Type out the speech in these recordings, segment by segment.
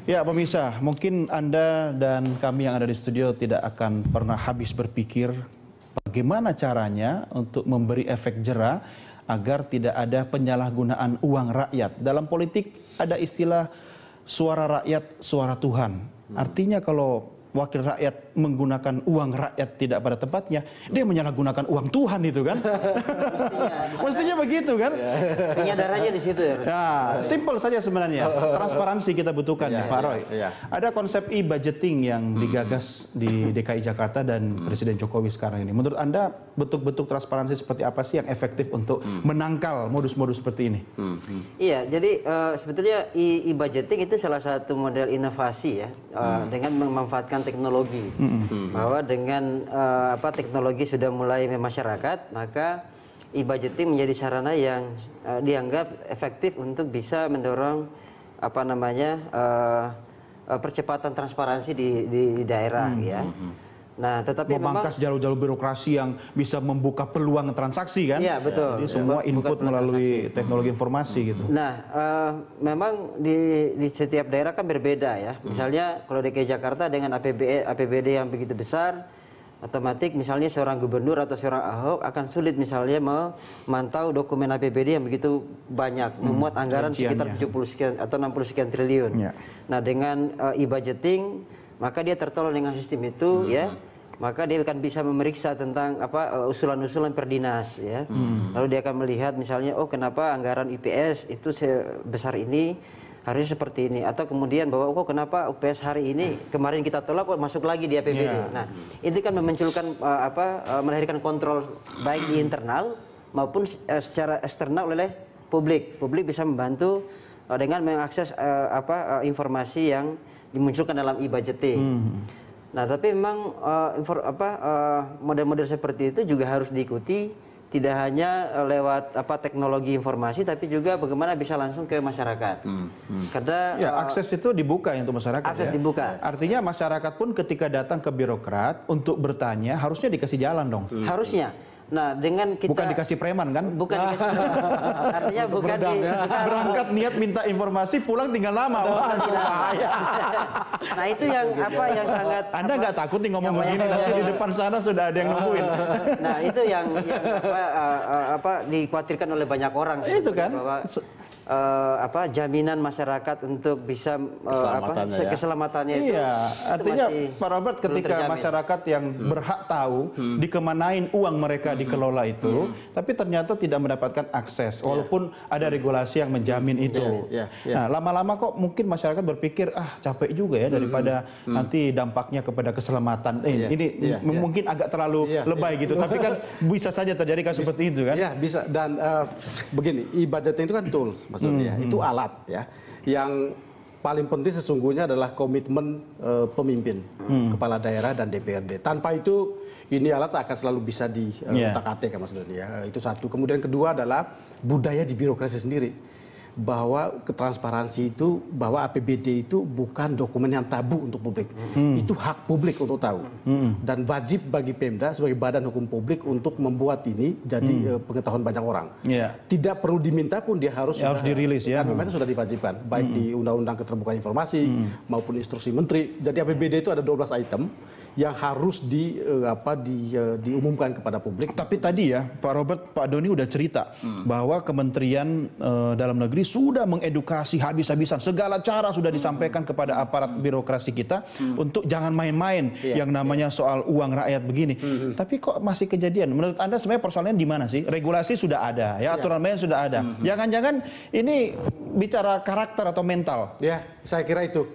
Ya, pemirsa, mungkin Anda dan kami yang ada di studio tidak akan pernah habis berpikir bagaimana caranya untuk memberi efek jera agar tidak ada penyalahgunaan uang rakyat. Dalam politik ada istilah suara rakyat, suara Tuhan. Artinya kalau wakil rakyat menggunakan uang rakyat tidak pada tempatnya, dia menyalahgunakan uang Tuhan itu kan? Mestinya begitu kan? Penyadarannya di situ ya. Nah, simple saja sebenarnya. Transparansi kita butuhkan ya, Pak Roy. Ada konsep e-budgeting yang digagas di DKI Jakarta dan Presiden Jokowi sekarang ini. Menurut Anda bentuk-bentuk transparansi seperti apa sih yang efektif untuk menangkal modus-modus seperti ini? Iya, jadi sebetulnya e-budgeting itu salah satu model inovasi ya, dengan memanfaatkan teknologi. Bahwa dengan teknologi sudah mulai memasyarakat, maka e-budgeting menjadi sarana yang dianggap efektif untuk bisa mendorong percepatan transparansi di daerah ya. Nah, tetapi memangkas jalur-jalur birokrasi yang bisa membuka peluang transaksi kan? Iya, betul. Jadi semua input melalui teknologi informasi gitu. Nah, memang di setiap daerah kan berbeda ya. Misalnya kalau DKI Jakarta dengan APBD yang begitu besar, otomatis misalnya seorang gubernur atau seorang Ahok akan sulit misalnya memantau dokumen APBD yang begitu banyak, memuat anggaran sekitar 70 sekian atau 60 sekian triliun. Nah, dengan e-budgeting maka dia tertolong dengan sistem itu ya, maka dia akan bisa memeriksa tentang usulan-usulan per dinas ya. Lalu dia akan melihat misalnya, oh kenapa anggaran IPS itu sebesar ini, harusnya seperti ini, atau kemudian bahwa kok kenapa UPS hari ini kemarin kita tolak kok masuk lagi di APBD. Nah, itu kan memunculkan melahirkan kontrol baik di internal maupun secara eksternal oleh publik. Publik bisa membantu dengan mengakses informasi yang dimunculkan dalam e-budgeting. Nah, tapi memang model-model seperti itu juga harus diikuti, tidak hanya lewat teknologi informasi, tapi juga bagaimana bisa langsung ke masyarakat. Karena akses itu dibuka untuk masyarakat. Akses dibuka. Artinya masyarakat pun ketika datang ke birokrat untuk bertanya harusnya dikasih jalan dong. Harusnya. Nah, dengan kita bukan dikasih preman kan? Bukan dikasih preman. Artinya bukan berangkat niat minta informasi, pulang tinggal lama. Wah, bahaya. Nah, itu yang sangat Anda nggak takut nih ngomong begini, nanti di depan sana sudah ada yang nungguin. Nah, itu yang dikhawatirkan oleh banyak orang itu kan bahwa jaminan masyarakat untuk bisa keselamatannya itu. Iya, artinya Pak Robert, ketika masyarakat yang berhak tahu dikemanain uang mereka dikelola itu, tapi ternyata tidak mendapatkan akses, walaupun ada regulasi yang menjamin itu. Nah, lama-lama kok mungkin masyarakat berpikir, capek juga ya daripada nanti dampaknya kepada keselamatan. Ini mungkin agak terlalu lebay gitu, tapi kan bisa saja terjadi kasus seperti itu kan? Iya, bisa. Dan begini, e-budgeting itu kan tools. Maksudnya itu alat ya. Yang paling penting sesungguhnya adalah komitmen pemimpin, kepala daerah dan DPRD. Tanpa itu ini alat akan selalu bisa diutak-atik maksudnya ya. Itu satu. Kemudian kedua adalah budaya di birokrasi sendiri. Bahwa ketransparansi itu, bahwa APBD itu bukan dokumen yang tabu untuk publik. Itu hak publik untuk tahu. Dan wajib bagi Pemda sebagai badan hukum publik untuk membuat ini jadi pengetahuan banyak orang. Tidak perlu diminta pun dia harus dirilis ya. Memang itu sudah diwajibkan. Baik di Undang-Undang Keterbukaan Informasi maupun instruksi Menteri. Jadi APBD itu ada 12 item yang harus diumumkan kepada publik. Tapi tadi ya Pak Robert, Pak Doni udah cerita bahwa Kementerian Dalam Negeri sudah mengedukasi habis-habisan, segala cara sudah disampaikan kepada aparat birokrasi kita untuk jangan main-main yang namanya soal uang rakyat begini. Tapi kok masih kejadian? Menurut Anda sebenarnya persoalannya di mana sih? Regulasi sudah ada, ya aturan main sudah ada. Jangan-jangan ini bicara karakter atau mental? Ya, saya kira itu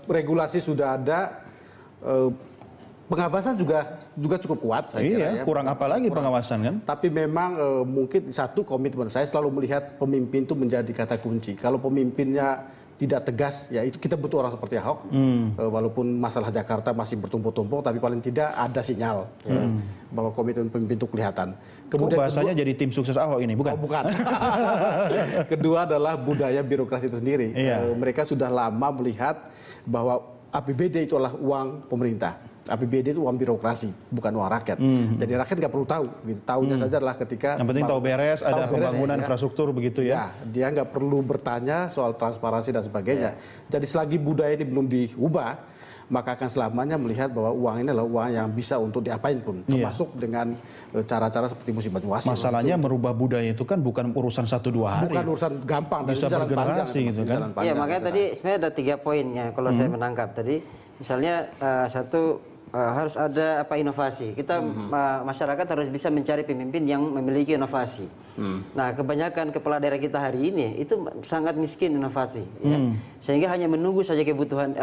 regulasi sudah ada. Pengawasan juga cukup kuat saya kira ya. Kurang apa lagi pengawasan kan? Tapi memang mungkin satu komitmen saya selalu melihat pemimpin itu menjadi kata kunci. Kalau pemimpinnya tidak tegas, ya itu kita butuh orang seperti Ahok. Walaupun masalah Jakarta masih bertumpuk-tumpuk, tapi paling tidak ada sinyal bahwa komitmen pemimpin itu kelihatan. Kemudian bahasanya jadi tim sukses Ahok ini, bukan? Oh, bukan. Kedua adalah budaya birokrasi itu sendiri. Mereka sudah lama melihat bahwa APBD itu adalah uang pemerintah. APBD itu uang birokrasi, bukan uang rakyat. Jadi rakyat nggak perlu tahu. Gitu. Tahunya saja adalah ketika Yang penting tahu beres, ada pembangunan ya. infrastruktur begitu ya. Ya, dia nggak perlu bertanya soal transparansi dan sebagainya. Jadi selagi budaya ini belum diubah, maka akan selamanya melihat bahwa uang ini adalah uang yang bisa untuk diapain pun, termasuk dengan cara-cara seperti musim Banyuasin. Masalahnya merubah budaya itu kan bukan urusan 1-2 hari. Bukan urusan gampang, dan Bisa jalan bergenerasi panjang, gitu kan. Iya, makanya tadi sebenarnya ada 3 poinnya kalau saya menangkap tadi. Misalnya satu, harus ada inovasi. Kita masyarakat harus bisa mencari pemimpin yang memiliki inovasi. Nah, kebanyakan kepala daerah kita hari ini itu sangat miskin inovasi, ya. Sehingga hanya menunggu saja kebutuhan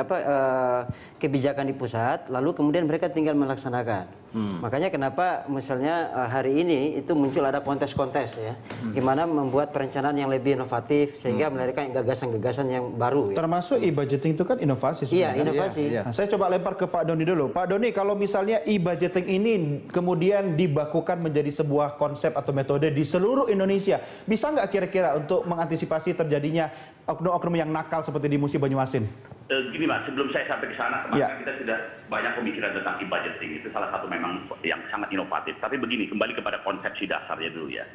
kebijakan di pusat, lalu kemudian mereka tinggal melaksanakan. Makanya kenapa misalnya hari ini itu muncul ada kontes-kontes ya, gimana membuat perencanaan yang lebih inovatif sehingga melahirkan gagasan-gagasan yang baru. Ya. Termasuk e-budgeting itu kan inovasi Iya, sebenarnya. inovasi. Iya. Nah, saya coba lempar ke Pak Doni dulu. Pak Doni, kalau misalnya e-budgeting ini kemudian dibakukan menjadi sebuah konsep atau metode di seluruh Indonesia, bisa nggak kira-kira untuk mengantisipasi terjadinya oknum-oknum yang nakal seperti di musim Banyuasin? Gini Mas, sebelum saya sampai ke sana, kemarin kita sudah banyak pemikiran tentang e-budgeting. Itu salah satu memang yang sangat inovatif. Tapi begini, kembali kepada konsepsi dasarnya dulu ya.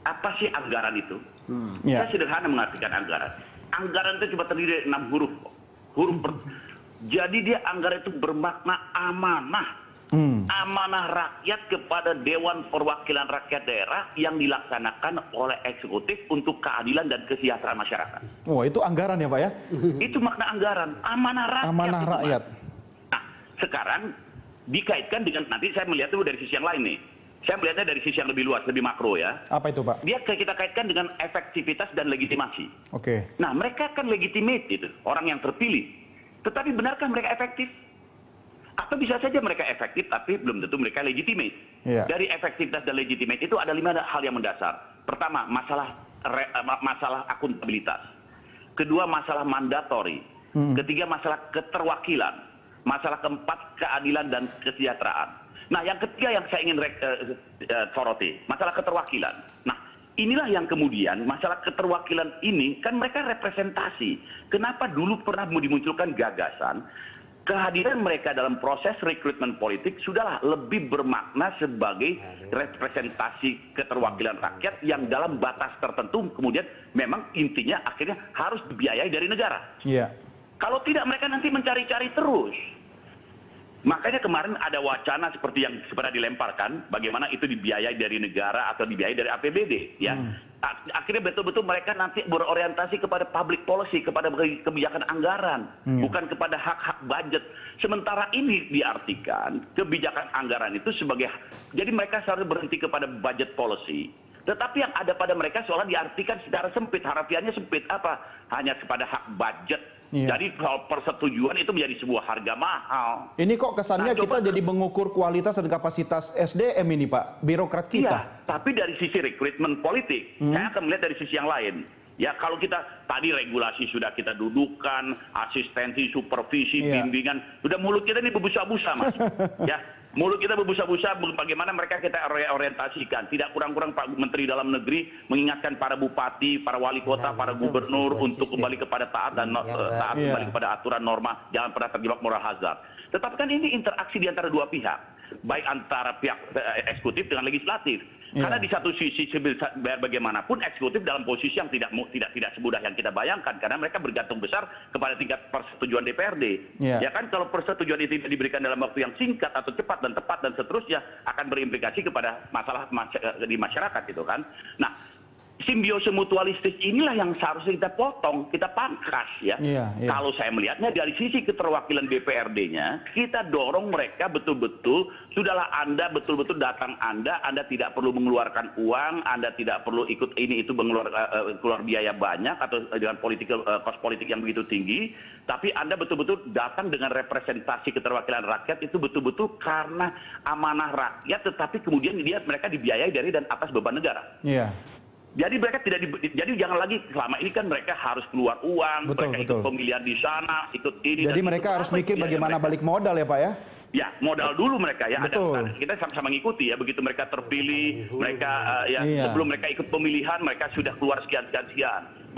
Apa sih anggaran itu? Saya sederhana mengartikan anggaran. Anggaran itu cuma terdiri dari 6 huruf. Jadi dia anggaran itu bermakna amanah. Amanah rakyat kepada Dewan Perwakilan Rakyat Daerah yang dilaksanakan oleh eksekutif untuk keadilan dan kesejahteraan masyarakat. Oh, itu anggaran ya Pak ya? Itu makna anggaran, amanah rakyat. Amanah itu, rakyat. Nah, sekarang dikaitkan dengan, nanti saya melihat itu dari sisi yang lain nih. Saya melihatnya dari sisi yang lebih luas, lebih makro ya. Apa itu Pak? Dia kita kaitkan dengan efektivitas dan legitimasi. Oke. Nah, mereka kan legitimate itu, orang yang terpilih. Tetapi benarkah mereka efektif? Atau bisa saja mereka efektif, tapi belum tentu mereka legitimate. Iya. Dari efektivitas dan legitimate itu ada 5 hal yang mendasar. Pertama, masalah akuntabilitas. Kedua, masalah mandatori. Ketiga, masalah keterwakilan. Masalah keempat, keadilan dan kesejahteraan. Nah, yang ketiga yang saya ingin soroti, masalah keterwakilan. Nah, inilah yang kemudian masalah keterwakilan ini kan mereka representasi. Kenapa dulu pernah dimunculkan gagasan kehadiran mereka dalam proses rekrutmen politik sudahlah lebih bermakna sebagai representasi keterwakilan rakyat yang dalam batas tertentu kemudian memang intinya akhirnya harus dibiayai dari negara. Iya. Kalau tidak mereka nanti mencari-cari terus. Makanya kemarin ada wacana seperti yang pernah dilemparkan, bagaimana itu dibiayai dari negara atau dibiayai dari APBD, ya. Akhirnya betul-betul mereka nanti berorientasi kepada public policy, kepada kebijakan anggaran, bukan kepada hak-hak budget. Sementara ini diartikan kebijakan anggaran itu sebagai, jadi mereka seharusnya berhenti kepada budget policy. Tetapi yang ada pada mereka seolah diartikan secara sempit, harafiannya sempit apa? Hanya kepada hak budget. Iya. Jadi soal persetujuan itu menjadi sebuah harga mahal. Ini kok kesannya Nah, kita jadi mengukur kualitas dan kapasitas SDM ini Pak, birokrat kita. Iya, tapi dari sisi rekrutmen politik, saya akan melihat dari sisi yang lain. Ya, kalau kita tadi regulasi sudah kita dudukkan, asistensi, supervisi, bimbingan, sudah mulut kita ini berbusa-busa, Mas. Ya, mulut kita berbusa-busa bagaimana mereka kita orientasikan. Tidak kurang-kurang Pak Menteri Dalam Negeri mengingatkan para bupati, para wali kota, para gubernur untuk kembali kepada taat dan taat kembali kepada aturan norma, jangan pernah terjebak moral hazard. Tetapi kan ini interaksi di antara dua pihak, baik antara pihak eksekutif dengan legislatif. Karena di satu sisi bagaimanapun eksekutif dalam posisi yang tidak semudah yang kita bayangkan, karena mereka bergantung besar kepada tingkat persetujuan DPRD. Ya kan, kalau persetujuan itu tidak diberikan dalam waktu yang singkat atau cepat dan tepat dan seterusnya akan berimplikasi kepada masalah di masyarakat gitu kan. Nah, simbiosis mutualistis inilah yang seharusnya kita potong, kita pangkas ya. Kalau saya melihatnya dari sisi keterwakilan DPRD-nya, kita dorong mereka betul-betul, sudahlah Anda betul-betul datang Anda tidak perlu mengeluarkan uang, Anda tidak perlu ikut ini itu keluar biaya banyak atau dengan kos politik yang begitu tinggi, tapi Anda betul-betul datang dengan representasi keterwakilan rakyat itu betul-betul karena amanah rakyat, tetapi kemudian mereka dibiayai dari dan atas beban negara. Iya. Jadi mereka jadi jangan lagi selama ini kan mereka harus keluar uang, mereka ikut pemilihan di sana, ikut ini. Jadi mereka harus mikir bagaimana balik modal ya Pak ya? Ya, modal dulu mereka ya. Betul. Kita sama-sama mengikuti ya, begitu mereka terpilih, mereka sebelum mereka ikut pemilihan mereka sudah keluar sekian.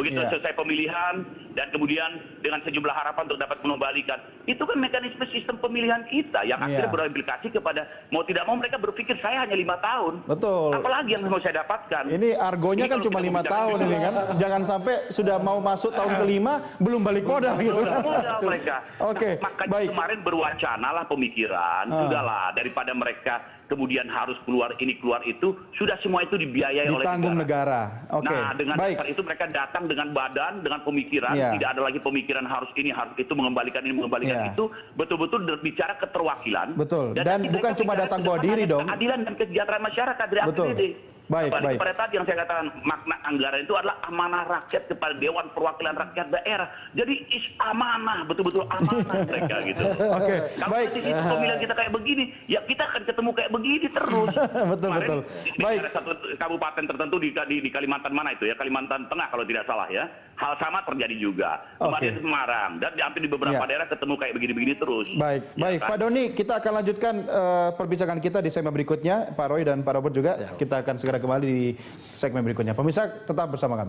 begitu selesai pemilihan dan kemudian dengan sejumlah harapan untuk dapat mengembalikan. Itu kan mekanisme sistem pemilihan kita yang akhirnya berimplikasi kepada mau tidak mau mereka berpikir saya hanya 5 tahun. Betul. Apalagi yang mau saya dapatkan. Ini argonya kan cuma 5 tahun ini kan. Jangan sampai sudah mau masuk tahun kelima belum balik modal gitu. Modal mereka. Oke, makanya baik. kemarin berwacana lah pemikiran, sudahlah daripada mereka kemudian harus keluar ini keluar itu, sudah semua itu dibiayai oleh Ditanggung negara. Oke. Nah, dengan Baik. dasar itu mereka datang dengan badan, dengan pemikiran, tidak ada lagi pemikiran harus ini, harus itu, mengembalikan ini, mengembalikan itu, betul-betul berbicara keterwakilan. Betul. Dan bukan cuma datang bawa diri dong. Keadilan dan kesejahteraan masyarakat dari APBD. Baik, baik. Pada tadi yang saya katakan makna anggaran itu adalah amanah rakyat kepada Dewan Perwakilan Rakyat Daerah. Jadi amanah, betul-betul amanah mereka gitu. Oke, Kalau baik. nanti sistem pemilihan kita kayak begini, ya kita akan ketemu kayak begini terus. Betul, Kemarin betul. Di Baik. satu kabupaten tertentu di Kalimantan mana itu ya, Kalimantan Tengah kalau tidak salah ya. Hal sama terjadi juga. Kemarin di Semarang dan hampir di beberapa daerah ketemu kayak begini-begini terus. Baik, baik. Pak Doni, kita akan lanjutkan perbincangan kita di segmen berikutnya. Pak Roy dan Pak Robert juga. Kita akan segera kembali di segmen berikutnya. Pemirsa, tetap bersama kami.